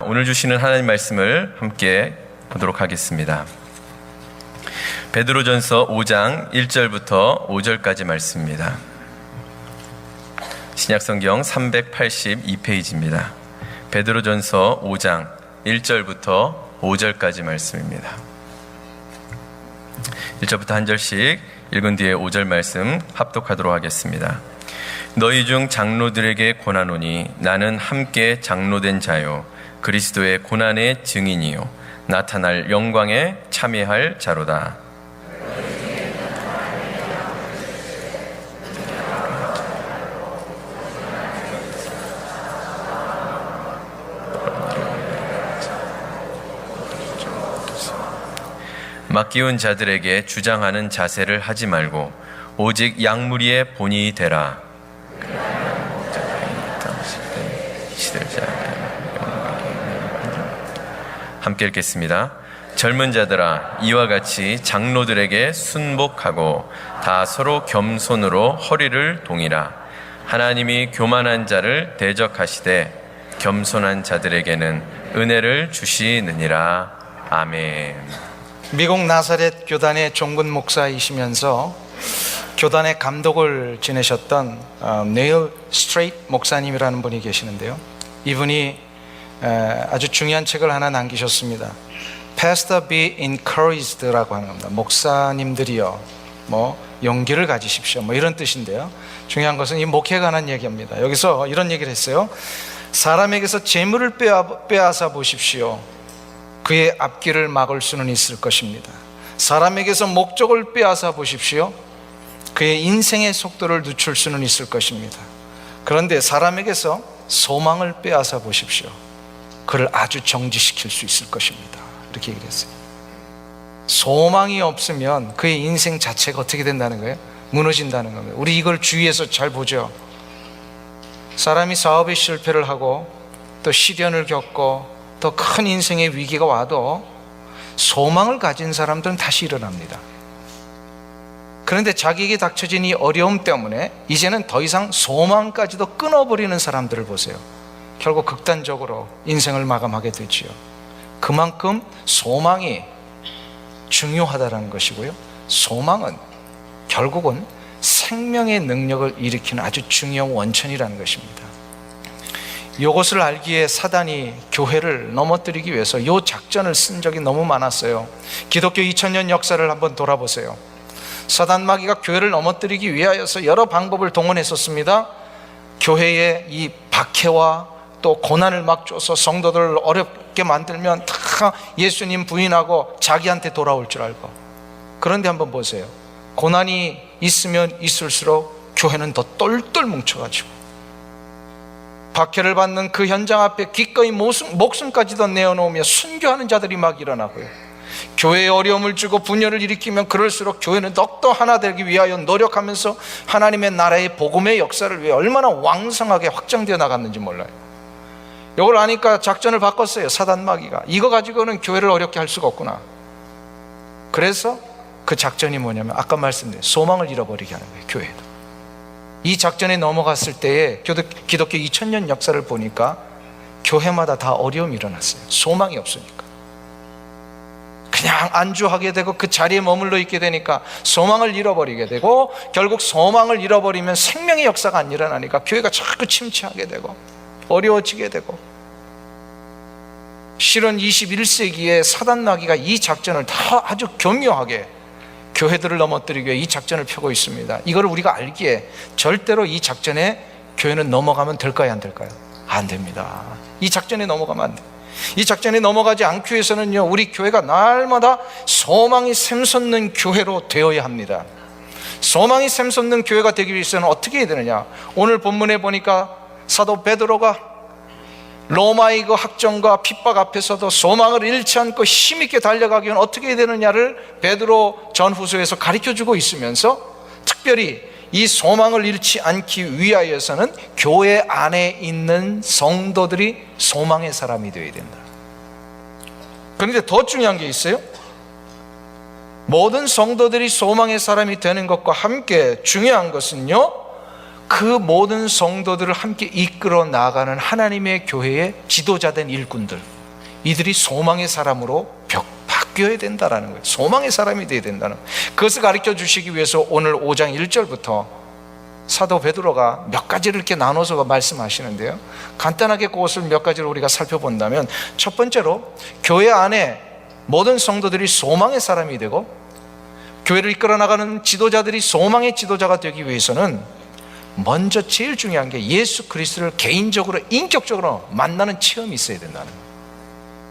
오늘 주시는 하나님 말씀을 함께 보도록 하겠습니다. 베드로전서 5장 1절부터 5절까지 말씀입니다. 신약성경 382페이지입니다. 베드로전서 5장 1절부터 5절까지 말씀입니다. 1절부터 한 절씩 읽은 뒤에 5절 말씀 합독하도록 하겠습니다. 너희 중 장로들에게 권하노니 나는 함께 장로된 자요 그리스도의 고난의 증인이요 나타날 영광에 참여할 자로다. 맡기운 자들에게 주장하는 자세를 하지 말고 오직 양무리의 본이 되라. 함께 읽겠습니다. 젊은 자들아, 이와 같이 장로들에게 순복하고 다 서로 겸손으로 허리를 동이라. 하나님이 교만한 자를 대적하시되 겸손한 자들에게는 은혜를 주시느니라. 아멘. 미국 나사렛 교단의 종군 목사이시면서 교단의 감독을 지내셨던 네일 스트레이트 목사님이라는 분이 계시는데요. 이분이 아주 중요한 책을 하나 남기셨습니다. Pastor be encouraged라고 하는 겁니다. 목사님들이요, 용기를 가지십시오, 이런 뜻인데요. 중요한 것은 이 목회에 관한 얘기입니다. 여기서 이런 얘기를 했어요. 사람에게서 재물을 빼앗아 보십시오. 그의 앞길을 막을 수는 있을 것입니다. 사람에게서 목적을 빼앗아 보십시오. 그의 인생의 속도를 늦출 수는 있을 것입니다. 그런데 사람에게서 소망을 빼앗아 보십시오. 그를 아주 정지시킬 수 있을 것입니다. 이렇게 얘기를 했어요. 소망이 없으면 그의 인생 자체가 어떻게 된다는 거예요? 무너진다는 겁니다. 우리 이걸 주위에서 잘 보죠. 사람이 사업에 실패를 하고 또 시련을 겪고 더 큰 인생의 위기가 와도 소망을 가진 사람들은 다시 일어납니다. 그런데 자기에게 닥쳐진 이 어려움 때문에 이제는 더 이상 소망까지도 끊어버리는 사람들을 보세요. 결국 극단적으로 인생을 마감하게 되지요. 그만큼 소망이 중요하다는 것이고요. 소망은 결국은 생명의 능력을 일으키는 아주 중요한 원천이라는 것입니다. 이것을 알기에 사단이 교회를 넘어뜨리기 위해서 이 작전을 쓴 적이 너무 많았어요. 기독교 2000년 역사를 한번 돌아보세요. 사단 마귀가 교회를 넘어뜨리기 위하여서 여러 방법을 동원했었습니다. 교회에 이 박해와 또 고난을 막 줘서 성도들을 어렵게 만들면 다 예수님 부인하고 자기한테 돌아올 줄 알고. 그런데 한번 보세요. 고난이 있으면 있을수록 교회는 더 똘똘 뭉쳐가지고 박해를 받는 그 현장 앞에 기꺼이 목숨까지도 내어놓으며 순교하는 자들이 막 일어나고요. 교회에 어려움을 주고 분열을 일으키면 그럴수록 교회는 더욱더 하나 되기 위하여 노력하면서 하나님의 나라의 복음의 역사를 위해 얼마나 왕성하게 확장되어 나갔는지 몰라요. 이걸 아니까 작전을 바꿨어요. 사단 마귀가 이거 가지고는 교회를 어렵게 할 수가 없구나. 그래서 그 작전이 뭐냐면 아까 말씀드린 소망을 잃어버리게 하는 거예요. 교회도 이 작전에 넘어갔을 때에 기독교 2000년 역사를 보니까 교회마다 다 어려움이 일어났어요. 소망이 없으니까 그냥 안주하게 되고 그 자리에 머물러 있게 되니까 소망을 잃어버리게 되고, 결국 소망을 잃어버리면 생명의 역사가 안 일어나니까 교회가 자꾸 침체하게 되고 어려워지게 되고. 실은 21세기에 사단 마귀가 이 작전을 다 아주 교묘하게 교회들을 넘어뜨리기 위해 이 작전을 펴고 있습니다. 이걸 우리가 알기에 절대로 이 작전에 교회는 넘어가면 될까요, 안 될까요? 안 됩니다. 이 작전에 넘어가면 안 돼요. 이 작전에 넘어가지 않기 위해서는요, 우리 교회가 날마다 소망이 샘솟는 교회로 되어야 합니다. 소망이 샘솟는 교회가 되기 위해서는 어떻게 해야 되느냐? 오늘 본문에 보니까 사도 베드로가 로마의 그 학정과 핍박 앞에서도 소망을 잃지 않고 힘있게 달려가기 위한 어떻게 해야 되느냐를 베드로 전후서에서 가르쳐주고 있으면서, 특별히 이 소망을 잃지 않기 위하여서는 교회 안에 있는 성도들이 소망의 사람이 되어야 된다. 그런데 더 중요한 게 있어요. 모든 성도들이 소망의 사람이 되는 것과 함께 중요한 것은요, 그 모든 성도들을 함께 이끌어 나가는 하나님의 교회의 지도자된 일꾼들, 이들이 소망의 사람으로 바뀌어야 된다는 거예요. 소망의 사람이 되어야 된다는 거예요. 그것을 가르쳐 주시기 위해서 오늘 5장 1절부터 사도 베드로가 몇 가지를 이렇게 나눠서 말씀하시는데요, 간단하게 그것을 몇 가지를 우리가 살펴본다면, 첫 번째로 교회 안에 모든 성도들이 소망의 사람이 되고 교회를 이끌어 나가는 지도자들이 소망의 지도자가 되기 위해서는 먼저 제일 중요한 게 예수 그리스도를 개인적으로 인격적으로 만나는 체험이 있어야 된다는 거예요.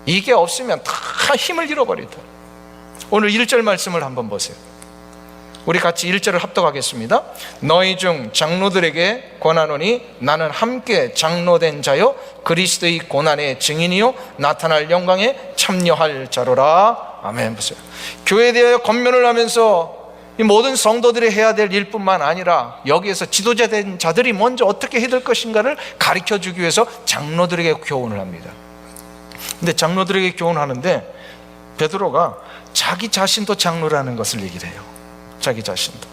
이게 없으면 다 힘을 잃어버리다. 오늘 1절 말씀을 한번 보세요. 우리 같이 1절을 합독하겠습니다. 너희 중 장로들에게 권하노니 나는 함께 장로된 자요 그리스도의 고난의 증인이요 나타날 영광에 참여할 자로라. 아멘. 보세요. 교회에 대하여 권면을 하면서 이 모든 성도들이 해야 될 일뿐만 아니라 여기에서 지도자된 자들이 먼저 어떻게 해야 될 것인가를 가르쳐 주기 위해서 장로들에게 교훈을 합니다. 근데 장로들에게 교훈하는데 베드로가 자기 자신도 장로라는 것을 얘기를 해요. 자기 자신도.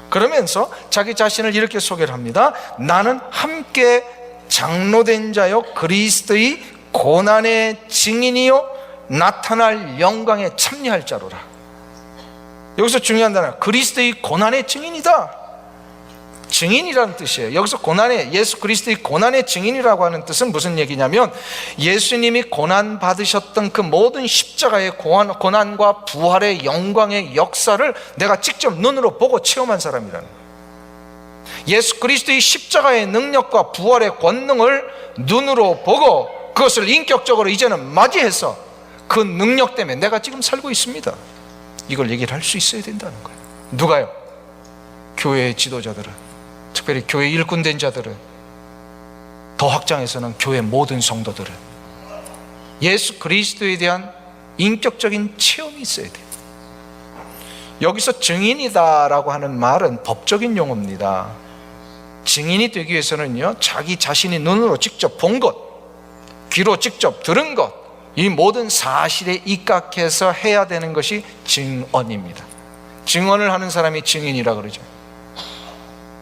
그러면서 자기 자신을 이렇게 소개를 합니다. 나는 함께 장로된 자요 그리스도의 고난의 증인이요 나타날 영광에 참여할 자로라. 여기서 중요한 단어, 그리스도의 고난의 증인이다. 증인이라는 뜻이에요. 여기서 고난의, 예수 그리스도의 고난의 증인이라고 하는 뜻은 무슨 얘기냐면, 예수님이 고난 받으셨던 그 모든 십자가의 고난과 부활의 영광의 역사를 내가 직접 눈으로 보고 체험한 사람이라는 거예요. 예수 그리스도의 십자가의 능력과 부활의 권능을 눈으로 보고 그것을 인격적으로 이제는 맞이해서 그 능력 때문에 내가 지금 살고 있습니다. 이걸 얘기를 할 수 있어야 된다는 거예요. 누가요? 교회의 지도자들은, 특별히 교회 일꾼된 자들은, 더 확장해서는 교회 모든 성도들은 예수 그리스도에 대한 인격적인 체험이 있어야 돼요. 여기서 증인이다라고 하는 말은 법적인 용어입니다. 증인이 되기 위해서는요, 자기 자신이 눈으로 직접 본 것, 귀로 직접 들은 것, 이 모든 사실에 입각해서 해야 되는 것이 증언입니다. 증언을 하는 사람이 증인이라 그러죠.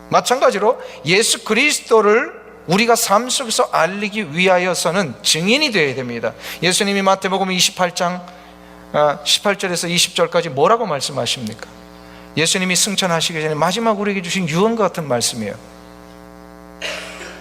마찬가지로 예수 그리스도를 우리가 삶 속에서 알리기 위하여서는 증인이 되어야 됩니다. 예수님이 마태복음 28장 18절에서 20절까지 뭐라고 말씀하십니까? 예수님이 승천하시기 전에 마지막 우리에게 주신 유언과 같은 말씀이에요.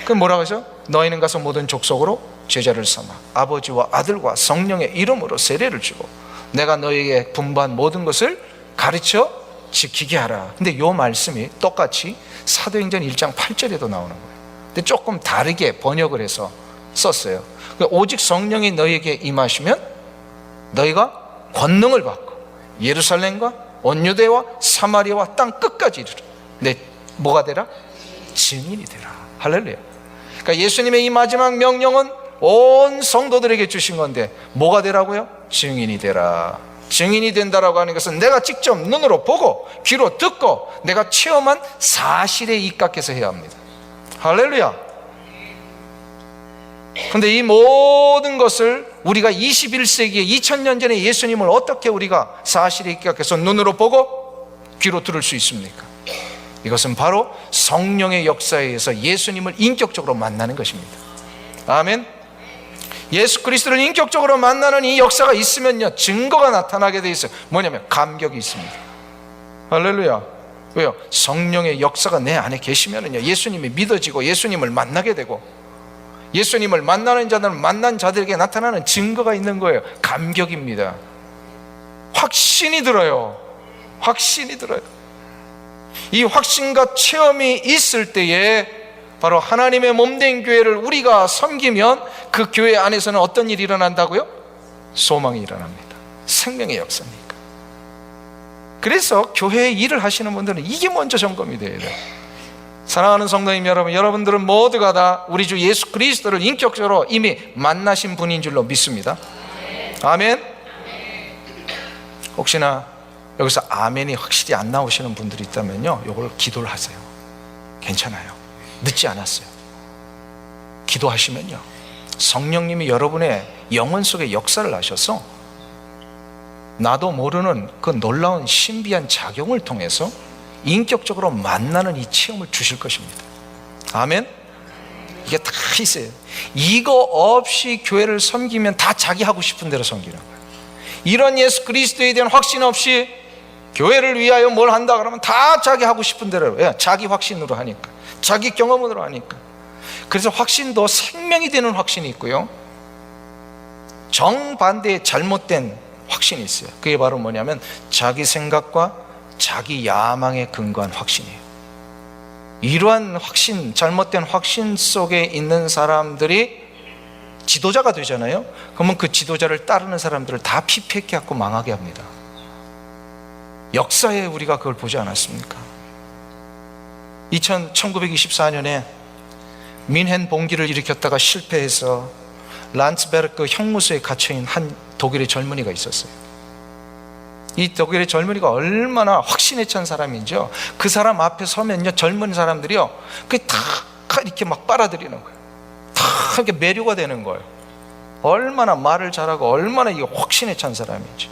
그 뭐라고 하죠? 너희는 가서 모든 족속으로 제자를 삼아 아버지와 아들과 성령의 이름으로 세례를 주고 내가 너희에게 분부한 모든 것을 가르쳐 지키게 하라. 근데 이 말씀이 똑같이 사도행전 1장 8절에도 나오는 거예요. 근데 조금 다르게 번역을 해서 썼어요. 오직 성령이 너희에게 임하시면 너희가 권능을 받고 예루살렘과 온 유대와 사마리아와 땅 끝까지 이르러 내 뭐가 되라? 증인이 되라. 할렐루야. 그러니까 예수님의 이 마지막 명령은 온 성도들에게 주신 건데 뭐가 되라고요? 증인이 되라. 증인이 된다라고 하는 것은 내가 직접 눈으로 보고 귀로 듣고 내가 체험한 사실에 입각해서 해야 합니다. 할렐루야. 그런데 이 모든 것을 우리가 21세기에 2000년 전에 예수님을 어떻게 우리가 사실에 입각해서 눈으로 보고 귀로 들을 수 있습니까? 이것은 바로 성령의 역사에 의해서 예수님을 인격적으로 만나는 것입니다. 아멘. 예수 그리스도를 인격적으로 만나는 이 역사가 있으면요, 증거가 나타나게 돼 있어요. 뭐냐면 감격이 있습니다. 할렐루야. 왜요? 성령의 역사가 내 안에 계시면은요, 예수님이 믿어지고 예수님을 만나게 되고 예수님을 만나는 자들은 만난 자들에게 나타나는 증거가 있는 거예요. 감격입니다. 확신이 들어요. 확신이 들어요. 이 확신과 체험이 있을 때에 바로 하나님의 몸된 교회를 우리가 섬기면 그 교회 안에서는 어떤 일이 일어난다고요? 소망이 일어납니다. 생명의 역사니까. 그래서 교회에 일을 하시는 분들은 이게 먼저 점검이 돼야 돼요. 사랑하는 성도님 여러분, 여러분들은 모두가 다 우리 주 예수 그리스도를 인격적으로 이미 만나신 분인 줄로 믿습니다. 아멘. 혹시나 여기서 아멘이 확실히 안 나오시는 분들이 있다면요, 이걸 기도를 하세요. 괜찮아요. 늦지 않았어요. 기도하시면요, 성령님이 여러분의 영혼 속에 역사를 하셔서 나도 모르는 그 놀라운 신비한 작용을 통해서 인격적으로 만나는 이 체험을 주실 것입니다. 아멘? 이게 다 있어요. 이거 없이 교회를 섬기면 다 자기 하고 싶은 대로 섬기는 거예요. 이런 예수 그리스도에 대한 확신 없이 교회를 위하여 뭘 한다 그러면 다 자기 하고 싶은 대로, 왜? 자기 확신으로 하니까, 자기 경험으로 하니까. 그래서 확신도 생명이 되는 확신이 있고요, 정반대의 잘못된 확신이 있어요. 그게 바로 뭐냐면 자기 생각과 자기 야망에 근거한 확신이에요. 이러한 확신, 잘못된 확신 속에 있는 사람들이 지도자가 되잖아요. 그러면 그 지도자를 따르는 사람들을 다 피폐케 하고 망하게 합니다. 역사에 우리가 그걸 보지 않았습니까? 1924년에 민헨 봉기를 일으켰다가 실패해서 란츠베르크 형무소에 갇혀있는 한 독일의 젊은이가 있었어요. 이 독일의 젊은이가 얼마나 확신에 찬 사람인지요, 그 사람 앞에 서면요, 젊은 사람들이요, 그게 다 이렇게 막 빨아들이는 거예요. 다 이렇게 매료가 되는 거예요. 얼마나 말을 잘하고 얼마나 이게 확신에 찬 사람인지.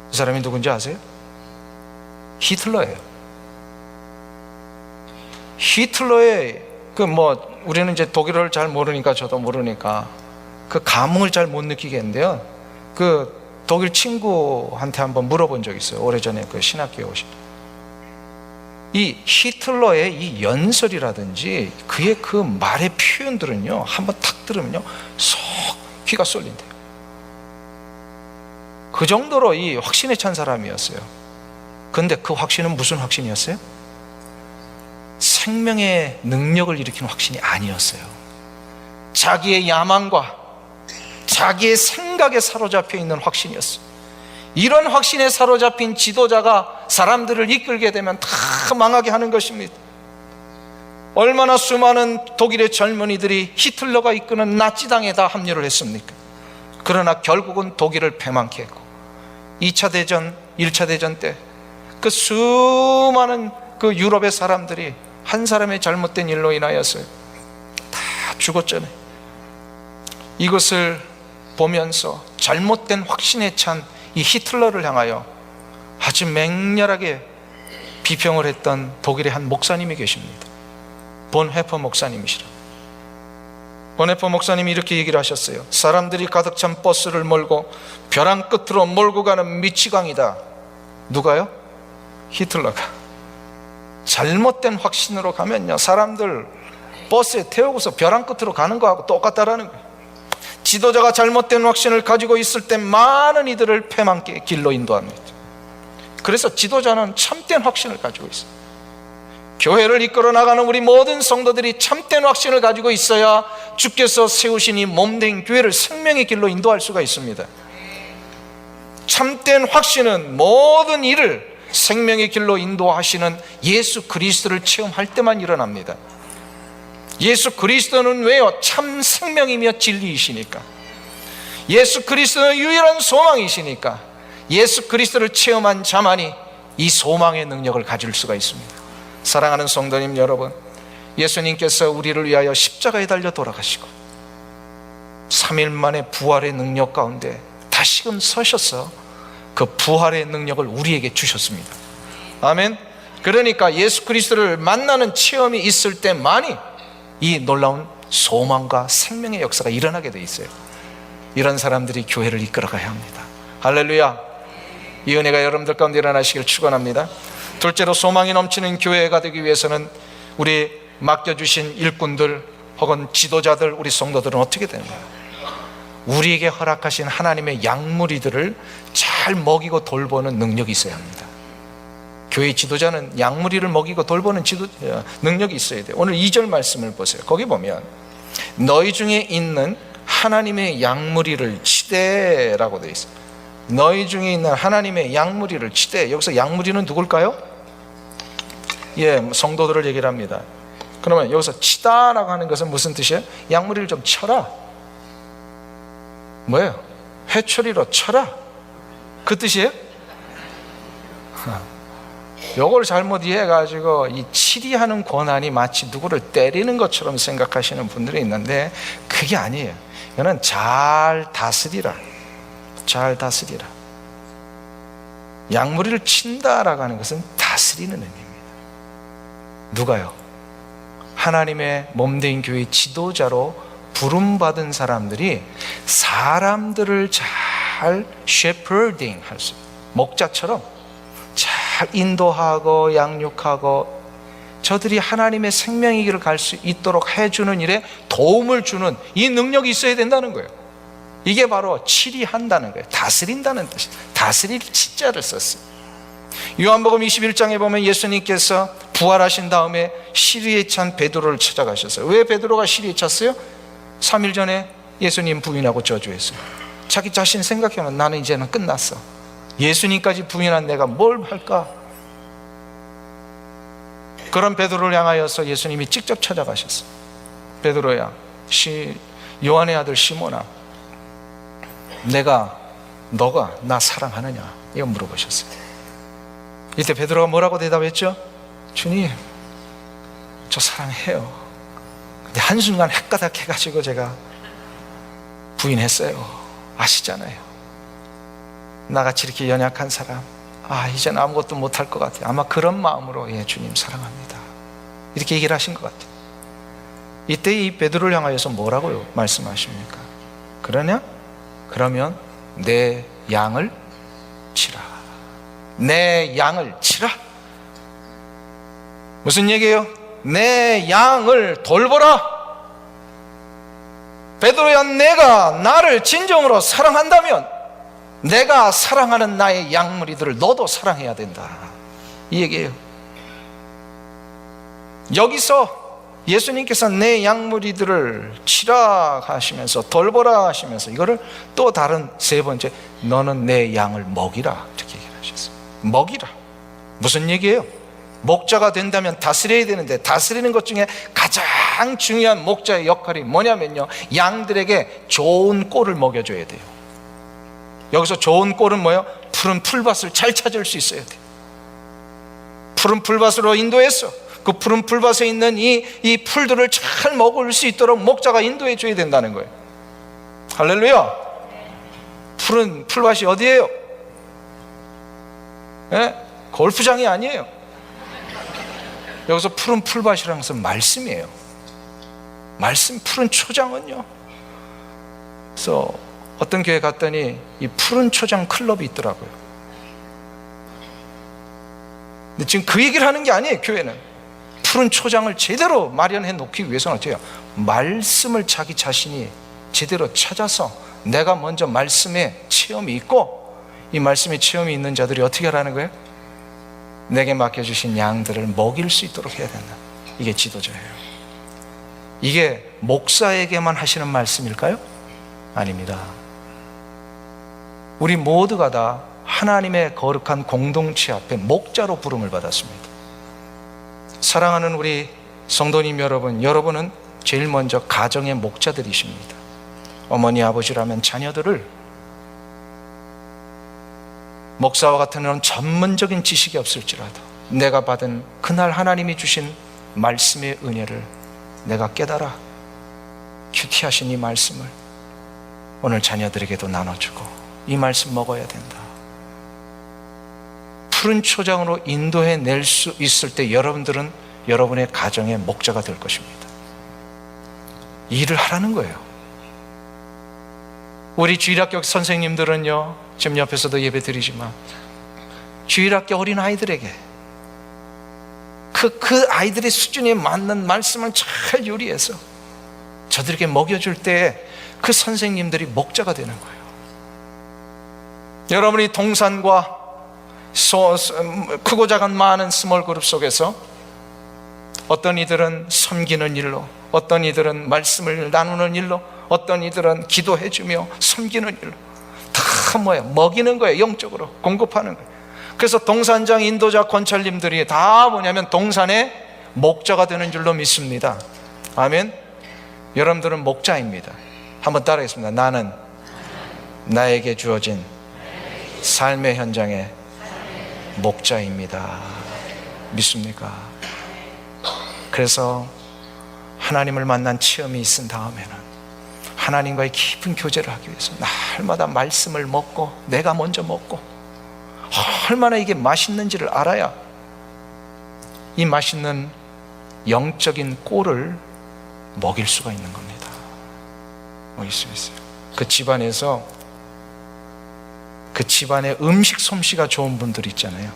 그 사람이 누군지 아세요? 히틀러예요. 히틀러의 우리는 이제 독일어를 잘 모르니까, 저도 모르니까 그 감흥을 잘 못 느끼겠는데요, 그 독일 친구한테 한번 물어본 적이 있어요. 오래전에 그 신학교에 오신 이 히틀러의 이 연설이라든지 그의 그 말의 표현들은요, 한번 탁 들으면요 쏙 귀가 쏠린대요. 그 정도로 이 확신에 찬 사람이었어요. 근데 그 확신은 무슨 확신이었어요? 생명의 능력을 일으키는 확신이 아니었어요. 자기의 야망과 자기의 생각에 사로잡혀 있는 확신이었어요. 이런 확신에 사로잡힌 지도자가 사람들을 이끌게 되면 다 망하게 하는 것입니다. 얼마나 수많은 독일의 젊은이들이 히틀러가 이끄는 나치당에 다 합류를 했습니까? 그러나 결국은 독일을 패망케 했고, 2차 대전, 1차 대전 때 그 수많은 그 유럽의 사람들이 한 사람의 잘못된 일로 인하여서 다 죽었잖아요. 이것을 보면서 잘못된 확신에 찬 이 히틀러를 향하여 아주 맹렬하게 비평을 했던 독일의 한 목사님이 계십니다. 본헤퍼 목사님이시라. 본헤퍼 목사님이 이렇게 얘기를 하셨어요. 사람들이 가득 찬 버스를 몰고 벼랑 끝으로 몰고 가는 미치광이다. 누가요? 히틀러가. 잘못된 확신으로 가면요, 사람들 버스에 태우고서 벼랑 끝으로 가는 거하고 똑같다라는 거예요. 지도자가 잘못된 확신을 가지고 있을 때 많은 이들을 패망의 길로 인도합니다. 그래서 지도자는 참된 확신을 가지고 있어요. 교회를 이끌어 나가는 우리 모든 성도들이 참된 확신을 가지고 있어야 주께서 세우신 이 몸된 교회를 생명의 길로 인도할 수가 있습니다. 참된 확신은 모든 일을 생명의 길로 인도하시는 예수 그리스도를 체험할 때만 일어납니다. 예수 그리스도는 왜요? 참 생명이며 진리이시니까. 예수 그리스도는 유일한 소망이시니까. 예수 그리스도를 체험한 자만이 이 소망의 능력을 가질 수가 있습니다. 사랑하는 성도님 여러분, 예수님께서 우리를 위하여 십자가에 달려 돌아가시고 3일 만에 부활의 능력 가운데 다시금 서셔서 그 부활의 능력을 우리에게 주셨습니다. 아멘. 그러니까 예수 그리스도를 만나는 체험이 있을 때만이 이 놀라운 소망과 생명의 역사가 일어나게 돼 있어요. 이런 사람들이 교회를 이끌어가야 합니다. 할렐루야. 이 은혜가 여러분들 가운데 일어나시길 축원합니다. 둘째로, 소망이 넘치는 교회가 되기 위해서는 우리 맡겨주신 일꾼들 혹은 지도자들, 우리 성도들은 어떻게 되는가요? 우리에게 허락하신 하나님의 양무리들을 잘 먹이고 돌보는 능력이 있어야 합니다. 교회 지도자는 양무리를 먹이고 돌보는 능력이 있어야 돼요. 오늘 2절 말씀을 보세요. 거기 보면 너희 중에 있는 하나님의 양무리를 치되라고 되어 있어요. 너희 중에 있는 하나님의 양무리를 치되. 여기서 양무리는 누굴까요? 성도들을 얘기를 합니다. 그러면 여기서 치다라고 하는 것은 무슨 뜻이에요? 양무리를 좀 쳐라. 뭐예요? 회초리로 쳐라, 그 뜻이에요? 요걸 잘못 이해해가지고 이 치리하는 권한이 마치 누구를 때리는 것처럼 생각하시는 분들이 있는데 그게 아니에요. 이거는 잘 다스리라. 잘 다스리라. 양무리를 친다라고 하는 것은 다스리는 의미입니다. 누가요? 하나님의 몸된 교회 지도자로 부름받은 사람들이 사람들을 잘 shepherding 할 수, 목자처럼 잘 인도하고 양육하고 저들이 하나님의 생명의 길을 갈 수 있도록 해주는 일에 도움을 주는 이 능력이 있어야 된다는 거예요. 이게 바로 치리한다는 거예요. 다스린다는 뜻이에요. 다스릴 치자를 썼어요. 요한복음 21장에 보면 예수님께서 부활하신 다음에 시리에 찬 베드로를 찾아가셨어요. 왜 베드로가 시리에 찼어요? 3일 전에 예수님 부인하고 저주했어요. 자기 자신 생각해보면 나는 이제는 끝났어. 예수님까지 부인한 내가 뭘 할까? 그런 베드로를 향하여서 예수님이 직접 찾아가셨어요. 베드로야, 요한의 아들 시몬아, 너가 나 사랑하느냐? 이거 물어보셨어요. 이때 베드로가 뭐라고 대답했죠? 주님, 저 사랑해요. 근데 한순간 헷가닥 해가지고 제가 부인했어요. 아시잖아요. 나같이 이렇게 연약한 사람, 이제는 아무것도 못할 것 같아요. 아마 그런 마음으로 주님 사랑합니다, 이렇게 얘기를 하신 것 같아요. 이때 이 베드로를 향하여서 뭐라고요 말씀하십니까? 그러면 내 양을 치라. 내 양을 치라. 무슨 얘기예요? 내 양을 돌보라. 베드로야, 내가 나를 진정으로 사랑한다면 내가 사랑하는 나의 양무리들을 너도 사랑해야 된다, 이 얘기예요. 여기서 예수님께서 내 양무리들을 치라 하시면서 돌보라 하시면서 이거를 또 다른 세 번째, 너는 내 양을 먹이라, 이렇게 얘기를 하셨어요. 먹이라. 무슨 얘기예요? 목자가 된다면 다스려야 되는데 다스리는 것 중에 가장 중요한 목자의 역할이 뭐냐면요, 양들에게 좋은 꼴을 먹여줘야 돼요. 여기서 좋은 꼴은 뭐예요? 푸른 풀밭을 잘 찾을 수 있어야 돼요. 푸른 풀밭으로 인도해서 그 푸른 풀밭에 있는 이 풀들을 잘 먹을 수 있도록 목자가 인도해 줘야 된다는 거예요. 할렐루야. 푸른 풀밭이 어디예요? 골프장이 아니에요. 여기서 푸른 풀밭이라는 것은 말씀이에요. 말씀. 푸른 초장은요, 그래서 어떤 교회 갔더니 이 푸른 초장 클럽이 있더라고요. 근데 지금 그 얘기를 하는 게 아니에요. 교회는 푸른 초장을 제대로 마련해 놓기 위해서는 어때요? 말씀을 자기 자신이 제대로 찾아서 내가 먼저 말씀에 체험이 있고, 이 말씀에 체험이 있는 자들이 어떻게 하라는 거예요? 내게 맡겨주신 양들을 먹일 수 있도록 해야 된다. 이게 지도자예요. 이게 목사에게만 하시는 말씀일까요? 아닙니다. 우리 모두가 다 하나님의 거룩한 공동체 앞에 목자로 부름을 받았습니다. 사랑하는 우리 성도님 여러분, 여러분은 제일 먼저 가정의 목자들이십니다. 어머니 아버지라면 자녀들을 목사와 같은 그런 전문적인 지식이 없을지라도 내가 받은 그날 하나님이 주신 말씀의 은혜를 내가 깨달아 큐티하신 이 말씀을 오늘 자녀들에게도 나눠주고, 이 말씀 먹어야 된다. 푸른 초장으로 인도해 낼 수 있을 때 여러분들은 여러분의 가정의 목자가 될 것입니다. 일을 하라는 거예요. 우리 주일학교 선생님들은요, 지금 옆에서도 예배 드리지만 주일학교 어린 아이들에게 그 아이들의 수준에 맞는 말씀을 잘 요리해서 저들에게 먹여줄 때 그 선생님들이 목자가 되는 거예요. 여러분이 동산과 크고 작은 많은 스몰 그룹 속에서 어떤 이들은 섬기는 일로, 어떤 이들은 말씀을 나누는 일로, 어떤 이들은 기도해주며 섬기는 일로, 다 뭐예요? 먹이는 거예요. 영적으로 공급하는 거예요. 그래서 동산장 인도자 권찰님들이 다 뭐냐면 동산의 목자가 되는 줄로 믿습니다. 아멘. 여러분들은 목자입니다. 한번 따라하겠습니다. 나는 나에게 주어진 삶의 현장에 목자입니다. 믿습니까? 그래서 하나님을 만난 체험이 있은 다음에는 하나님과의 깊은 교제를 하기 위해서 날마다 말씀을 먹고, 내가 먼저 먹고, 얼마나 이게 맛있는지를 알아야 이 맛있는 영적인 꼴을 먹일 수가 있는 겁니다. 먹일 수 있어요. 그 집안에서, 그 집안에 음식 솜씨가 좋은 분들 있잖아요.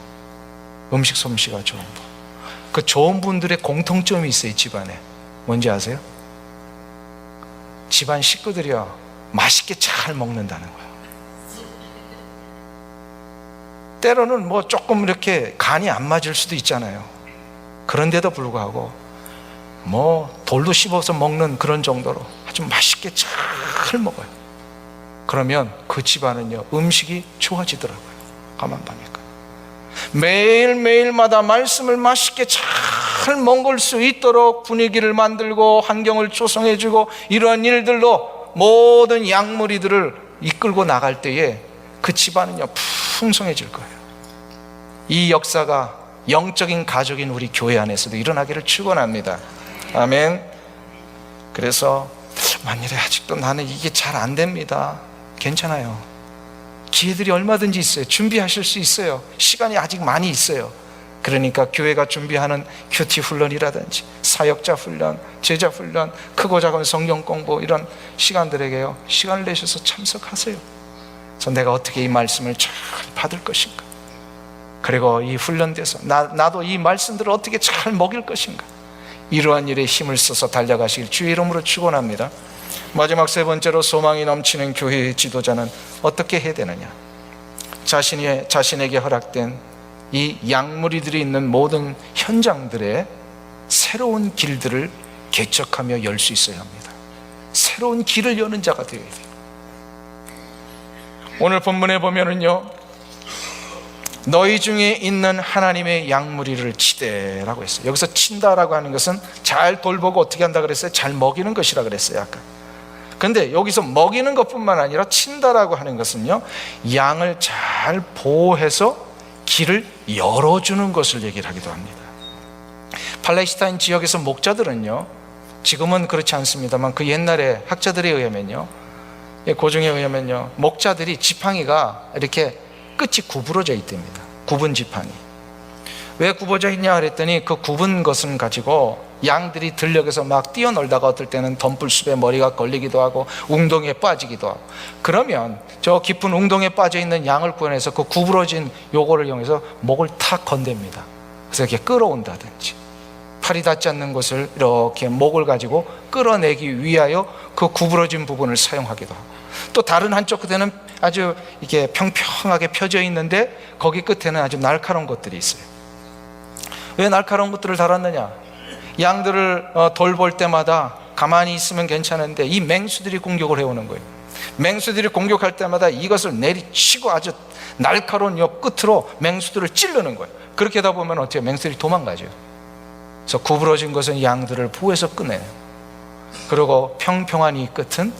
음식 솜씨가 좋은 분. 그 좋은 분들의 공통점이 있어요. 집안에 뭔지 아세요? 집안 식구들이요, 맛있게 잘 먹는다는 거예요. 때로는 뭐 조금 이렇게 간이 안 맞을 수도 있잖아요. 그런데도 불구하고 뭐 돌도 씹어서 먹는 그런 정도로 아주 맛있게 잘 먹어요. 그러면 그 집안은요, 음식이 좋아지더라고요. 가만 보니까 매일매일마다 말씀을 맛있게 잘 먹을 수 있도록 분위기를 만들고 환경을 조성해주고, 이러한 일들로 모든 양무리들을 이끌고 나갈 때에 그 집안은요, 풍성해질 거예요. 이 역사가 영적인 가족인 우리 교회 안에서도 일어나기를 축원합니다. 아멘. 그래서 만일에 아직도 나는 이게 잘 안 됩니다, 괜찮아요. 기회들이 얼마든지 있어요. 준비하실 수 있어요. 시간이 아직 많이 있어요. 그러니까 교회가 준비하는 큐티 훈련이라든지 사역자 훈련, 제자 훈련, 크고 작은 성경 공부, 이런 시간들에게요, 시간을 내셔서 참석하세요. 그래서 내가 어떻게 이 말씀을 잘 받을 것인가, 그리고 이 훈련돼서 나도 이 말씀들을 어떻게 잘 먹일 것인가, 이러한 일에 힘을 써서 달려가시길 주의 이름으로 축원합니다. 마지막 세 번째로, 소망이 넘치는 교회의 지도자는 어떻게 해야 되느냐? 자신에게 허락된 이 양무리들이 있는 모든 현장들의 새로운 길들을 개척하며 열 수 있어야 합니다. 새로운 길을 여는 자가 되어야 돼요. 오늘 본문에 보면은요, 너희 중에 있는 하나님의 양무리를 치되라고 했어요. 여기서 친다라고 하는 것은 잘 돌보고 어떻게 한다 그랬어요? 잘 먹이는 것이라 그랬어요, 아까. 근데 여기서 먹이는 것뿐만 아니라 친다라고 하는 것은요, 양을 잘 보호해서 길을 열어주는 것을 얘기를 하기도 합니다. 팔레스타인 지역에서 목자들은요, 지금은 그렇지 않습니다만 그 옛날에 학자들에 의하면요, 고증에 의하면요, 목자들이 지팡이가 이렇게 끝이 구부러져 있답니다. 굽은 지팡이. 왜 굽어져 있냐 그랬더니, 그 굽은 것은 가지고 양들이 들녘에서 막 뛰어놀다가 어떨 때는 덤불숲에 머리가 걸리기도 하고 웅덩이에 빠지기도 하고, 그러면 저 깊은 웅덩이에 빠져 있는 양을 구해내서 그 구부러진 요거를 이용해서 목을 탁 건댑니다. 그래서 이렇게 끌어온다든지, 팔이 닿지 않는 곳을 이렇게 목을 가지고 끌어내기 위하여 그 구부러진 부분을 사용하기도 하고, 또 다른 한쪽 끝에는 아주 이게 평평하게 펴져 있는데 거기 끝에는 아주 날카로운 것들이 있어요. 왜 날카로운 것들을 달았느냐? 양들을 돌볼 때마다 가만히 있으면 괜찮은데 이 맹수들이 공격을 해오는 거예요. 맹수들이 공격할 때마다 이것을 내리치고 아주 날카로운 옆 끝으로 맹수들을 찌르는 거예요. 그렇게 하다 보면 어떻게 맹수들이 도망가죠. 그래서 구부러진 것은 양들을 보호해서 꺼내요. 그리고 평평한 이 끝은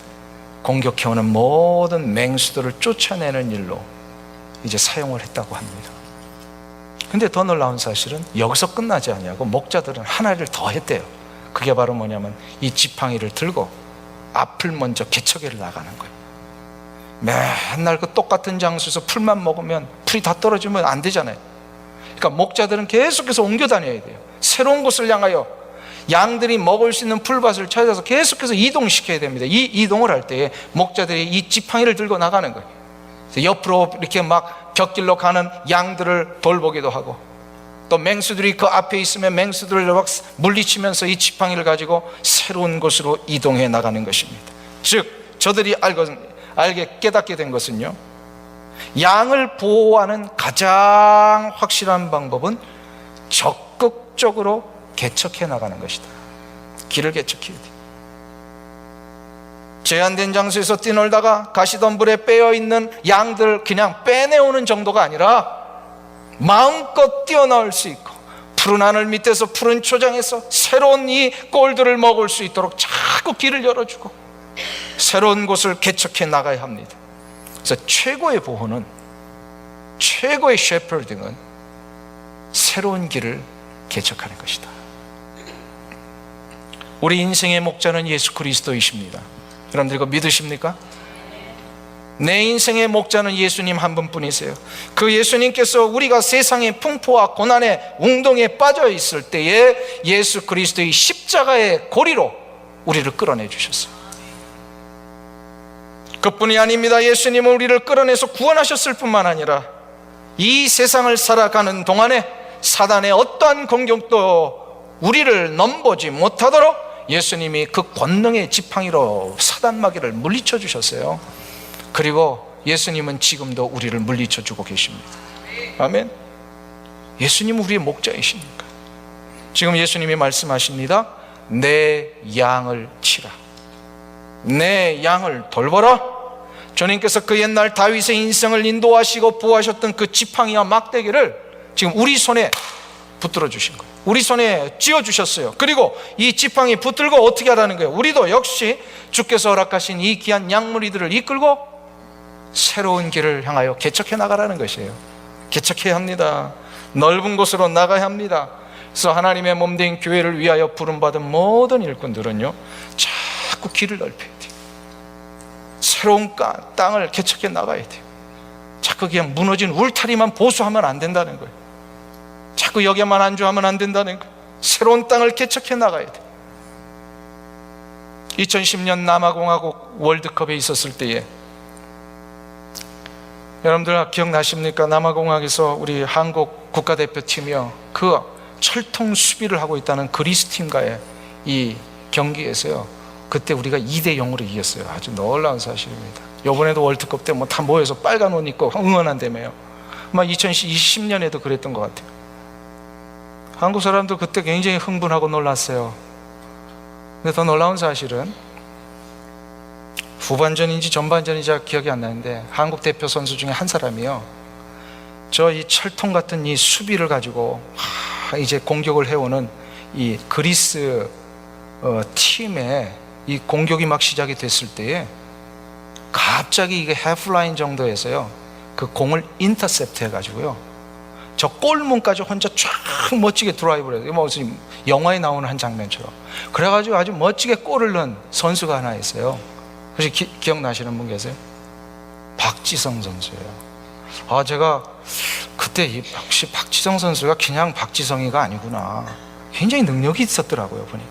공격해오는 모든 맹수들을 쫓아내는 일로 이제 사용을 했다고 합니다. 근데 더 놀라운 사실은 여기서 끝나지 않냐고, 목자들은 하나를 더 했대요. 그게 바로 뭐냐면 이 지팡이를 들고 앞을 먼저 개척해를 나가는 거예요. 맨날 그 똑같은 장소에서 풀만 먹으면 풀이 다 떨어지면 안 되잖아요. 그러니까 목자들은 계속해서 옮겨 다녀야 돼요. 새로운 곳을 향하여 양들이 먹을 수 있는 풀밭을 찾아서 계속해서 이동시켜야 됩니다. 이 이동을 할 때에 목자들이 이 지팡이를 들고 나가는 거예요. 옆으로 이렇게 막 벽길로 가는 양들을 돌보기도 하고, 또 맹수들이 그 앞에 있으면 맹수들을 막 물리치면서 이 지팡이를 가지고 새로운 곳으로 이동해 나가는 것입니다. 즉 저들이 알게 깨닫게 된 것은요, 양을 보호하는 가장 확실한 방법은 적극적으로 개척해 나가는 것이다. 길을 개척해야 돼. 제한된 장소에서 뛰놀다가 가시덤불에 빼어있는 양들 그냥 빼내오는 정도가 아니라 마음껏 뛰어나올 수 있고, 푸른 하늘 밑에서 푸른 초장에서 새로운 이 꼴들을 먹을 수 있도록 자꾸 길을 열어주고 새로운 곳을 개척해 나가야 합니다. 그래서 최고의 보호는, 최고의 셰퍼딩은 새로운 길을 개척하는 것이다. 우리 인생의 목자는 예수 그리스도이십니다. 여러분들 이거 믿으십니까? 내 인생의 목자는 예수님 한 분뿐이세요. 그 예수님께서 우리가 세상의 풍포와 고난의 웅덩이에 빠져 있을 때에 예수 그리스도의 십자가의 고리로 우리를 끌어내 주셨어요. 그뿐이 아닙니다. 예수님은 우리를 끌어내서 구원하셨을 뿐만 아니라 이 세상을 살아가는 동안에 사단의 어떠한 공격도 우리를 넘보지 못하도록 예수님이 그 권능의 지팡이로 사단 마귀를 물리쳐 주셨어요. 그리고 예수님은 지금도 우리를 물리쳐 주고 계십니다. 아멘. 예수님은 우리의 목자이십니까? 지금 예수님이 말씀하십니다. 내 양을 치라. 내 양을 돌보라. 주님께서 그 옛날 다윗의 인생을 인도하시고 보호하셨던 그 지팡이와 막대기를 지금 우리 손에 붙들어 주신 거예요. 우리 손에 쥐어 주셨어요. 그리고 이 지팡이 붙들고 어떻게 하라는 거예요? 우리도 역시 주께서 허락하신 이 귀한 양무리들을 이끌고 새로운 길을 향하여 개척해 나가라는 것이에요. 개척해야 합니다. 넓은 곳으로 나가야 합니다. 그래서 하나님의 몸된 교회를 위하여 부름받은 모든 일꾼들은요, 자꾸 길을 넓혀야 돼요. 새로운 땅을 개척해 나가야 돼요. 자꾸 그냥 무너진 울타리만 보수하면 안 된다는 거예요. 자꾸 여기에만 안주하면 안 된다는 거예요. 새로운 땅을 개척해 나가야 돼요. 2010년 남아공화국 월드컵에 있었을 때에 여러분들 기억나십니까? 남아공화국에서 우리 한국 국가대표팀이요, 그 철통 수비를 하고 있다는 그리스 팀과의 이 경기에서요, 그때 우리가 2대0으로 이겼어요. 아주 놀라운 사실입니다. 이번에도 월드컵 때 뭐 다 모여서 빨간 옷 입고 응원한다며요. 아마 2020년에도 그랬던 것 같아요. 한국 사람도 그때 굉장히 흥분하고 놀랐어요. 근데 더 놀라운 사실은 후반전인지 전반전인지 기억이 안 나는데 한국 대표 선수 중에 한 사람이요, 저 이 철통 같은 이 수비를 가지고 이제 공격을 해오는 이 그리스 팀에 이 공격이 막 시작이 됐을 때에 갑자기 이게 해프라인 정도에서요, 그 공을 인터셉트 해가지고요, 저 골문까지 혼자 쫙 멋지게 드라이브를 해요. 무슨 영화에 나오는 한 장면처럼. 그래가지고 아주 멋지게 골을 넣은 선수가 하나 있어요. 혹시 기억나시는 분 계세요? 박지성 선수예요. 제가 그때 역시 박지성 선수가 그냥 박지성이가 아니구나, 굉장히 능력이 있었더라고요. 보니까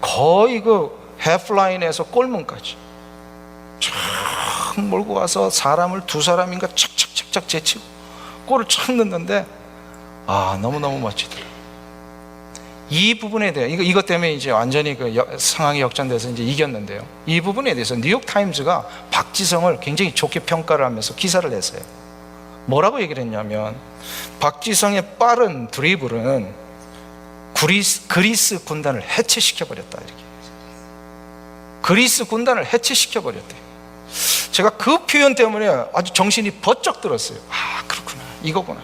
거의 그 해프라인에서 골문까지 쫙 몰고 가서 사람을 두 사람인가 착착착착 제치고 골을 착 넣는데 너무너무 멋지더라고요. 이 부분에 대해 이것 때문에 이제 완전히 그 상황이 역전돼서 이제 이겼는데요, 이 부분에 대해서 뉴욕 타임즈가 박지성을 굉장히 좋게 평가를 하면서 기사를 냈어요. 뭐라고 얘기를 했냐면, 박지성의 빠른 드리블은 그리스 군단을 해체시켜 버렸다, 이렇게. 그리스 군단을 해체시켜 버렸대. 제가 그 표현 때문에 아주 정신이 번쩍 들었어요. 그렇구나, 이거구나.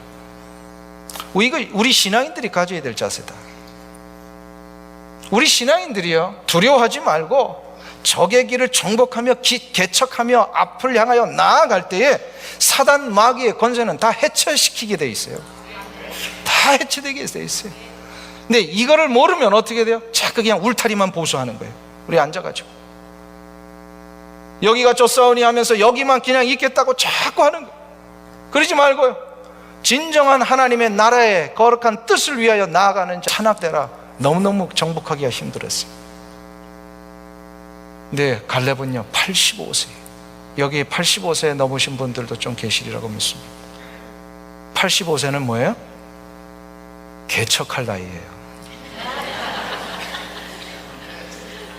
이거 우리 신앙인들이 가져야 될 자세다. 우리 신앙인들이요, 두려워하지 말고 적의 길을 정복하며 개척하며 앞을 향하여 나아갈 때에 사단 마귀의 권세는 다 해체시키게 돼 있어요. 다 해체되게 돼 있어요. 근데 이거를 모르면 어떻게 돼요? 자꾸 그냥 울타리만 보수하는 거예요. 우리 앉아가지고 여기가 쫓아오니 하면서 여기만 그냥 있겠다고 자꾸 하는 거예요. 그러지 말고요, 진정한 하나님의 나라의 거룩한 뜻을 위하여 나아가는 자 탄압되라. 너무너무 정복하기가 힘들었어요. 근데 갈렙은요 85세, 여기 85세 넘으신 분들도 좀 계시리라고 믿습니다. 85세는 뭐예요? 개척할 나이예요.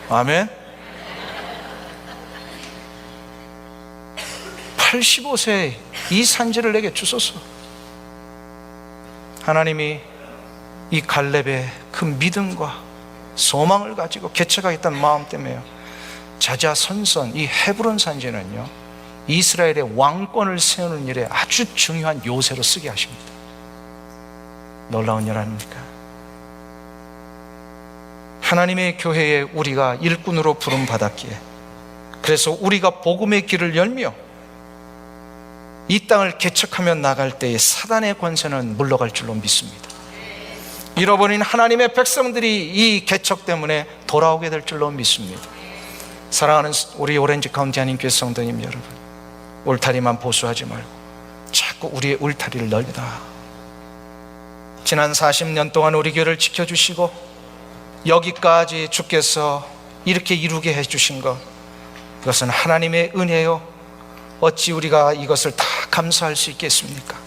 아멘. 85세 이 산지를 내게 주소서. 하나님이 이 갈렙의 그 믿음과 소망을 가지고 개척하겠다는 마음 때문에요, 자자손손 이 헤브론 산지는요, 이스라엘의 왕권을 세우는 일에 아주 중요한 요새로 쓰게 하십니다. 놀라운 일 아닙니까? 하나님의 교회에 우리가 일꾼으로 부름받았기에, 그래서 우리가 복음의 길을 열며 이 땅을 개척하며 나갈 때에 사단의 권세는 물러갈 줄로 믿습니다. 잃어버린 하나님의 백성들이 이 개척 때문에 돌아오게 될 줄로 믿습니다. 사랑하는 우리 오렌지 카운티 한인교회 성도님 여러분, 울타리만 보수하지 말고 자꾸 우리의 울타리를 넓다. 지난 40년 동안 우리 교회를 지켜주시고 여기까지 주께서 이렇게 이루게 해주신 것, 이것은 하나님의 은혜요. 어찌 우리가 이것을 다 감사할 수 있겠습니까?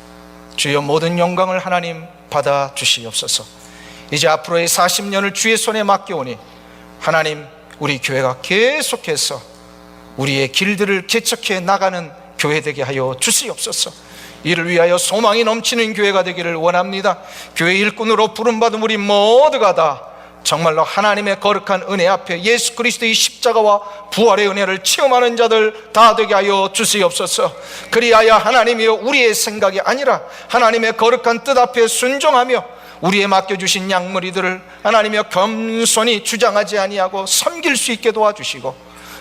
주여, 모든 영광을 하나님 받아 주시옵소서. 이제 앞으로의 40년을 주의 손에 맡겨오니 하나님, 우리 교회가 계속해서 우리의 길들을 개척해 나가는 교회 되게 하여 주시옵소서. 이를 위하여 소망이 넘치는 교회가 되기를 원합니다. 교회 일꾼으로 부름받은 우리 모두가 다 정말로 하나님의 거룩한 은혜 앞에 예수 그리스도의 십자가와 부활의 은혜를 체험하는 자들 다 되게 하여 주시옵소서. 그리하여 하나님이여, 우리의 생각이 아니라 하나님의 거룩한 뜻 앞에 순종하며 우리의 맡겨주신 양무리들을 하나님이여 겸손히 주장하지 아니하고 섬길 수 있게 도와주시고,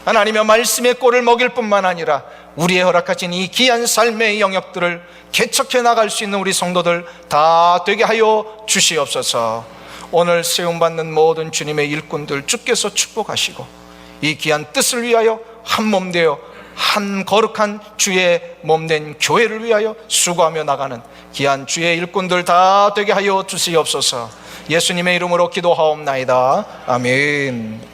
하나님이여 말씀의 꼴을 먹일 뿐만 아니라 우리의 허락하신 이 귀한 삶의 영역들을 개척해 나갈 수 있는 우리 성도들 다 되게 하여 주시옵소서. 오늘 세움받는 모든 주님의 일꾼들 주께서 축복하시고 이 귀한 뜻을 위하여 한 몸 되어 한 거룩한 주의 몸된 교회를 위하여 수고하며 나가는 귀한 주의 일꾼들 다 되게 하여 주시옵소서. 예수님의 이름으로 기도하옵나이다. 아멘.